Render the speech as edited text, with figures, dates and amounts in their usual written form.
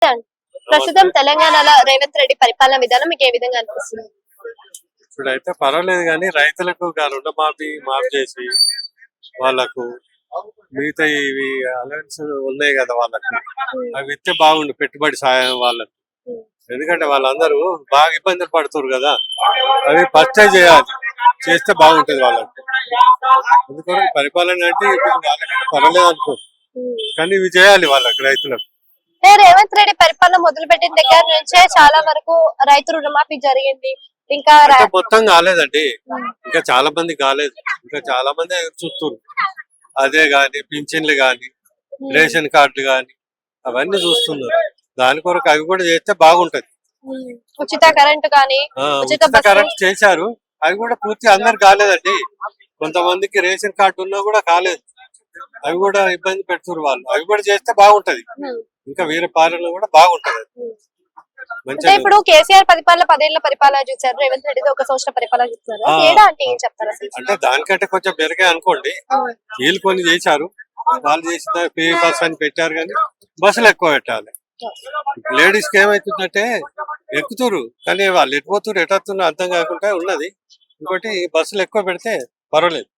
ప్రస్తుతం తెలంగాణలో రేవంత్ రెడ్డి పరిపాలన విధానం మీకు ఏ విధంగా అనిపిస్తుంది? ఇప్పుడైతే పర్వాలేదు కానీ రైతులకు రుణమాఫీ మాఫ్ చేసి వాళ్ళకు మిగతా ఇవి అలవెన్స్ ఉన్నాయి కదా వాళ్ళకు అవి ఇస్తే బాగుండు పెట్టుబడి సాయం వాళ్ళకు. ఎందుకంటే వాళ్ళందరూ బాగా ఇబ్బందులు పడుతున్నారు కదా, అవి పర్చేజ్ చేయాలి, చేస్తే బాగుంటది వాళ్ళకు. ఎందుకంటే పరిపాలన అంటే ఇప్పుడు వాళ్ళకంటే పర్వాలేదు అనుకో, కానీ ఇవి చేయాలి వాళ్ళకి రైతులకు. రేవంత్ రెడ్డి పరిపాలన మొదలు పెట్టిన దగ్గర నుంచే చాలా వరకు రైతు రుణమాఫీ జరిగింది. ఇంకా మొత్తం కాలేదండి, ఇంకా చాలా మంది కాలేదు, ఇంకా చాలా మంది చూస్తున్నారు. అదే గాని పింఛన్లు గాని రేషన్ కార్డులు గాని అవన్నీ చూస్తున్నారు. దాని కొరకు అవి కూడా చేస్తే బాగుంటది. ఉచిత కరెంట్ గాని ఉచిత కరెంట్ చేశారు, అవి కూడా పూర్తి అందరు కాలేదండి. కొంతమందికి రేషన్ కార్డు ఉన్నా కూడా కాలేదు, అవి కూడా ఇబ్బంది పెడుతున్నారు వాళ్ళు. అవి కూడా చేస్తే బాగుంటది, ఇంకా వేరే పాలన కూడా బాగుంటది. ఇప్పుడు కేసీఆర్ పరిపాలన 10 ఏళ్ల పరిపాలన చూసారు, రేవంత్ రెడ్డి ఒక సంవత్సరం పరిపాలన చూస్తారు. తేడా అంటే ఏం చెప్తారు? అంటే దానికంటే కొంచెం మెరుగే అనుకోండి. వీళ్ళు కొన్ని చేశారు, వాళ్ళు చేసిన ఫ్రీ బస్ అని పెట్టారు, కానీ బస్సులు ఎక్కువ పెట్టాలి. లేడీస్ కి ఏమైతుందంటే ఎక్కుతురు, కానీ వాళ్ళు ఎటుపోతున్నారు ఎటొస్తున్నారు అర్థం కాకుండా ఉన్నది. ఇంకోటి బస్సులు ఎక్కువ పెడితే పర్వాలేదు.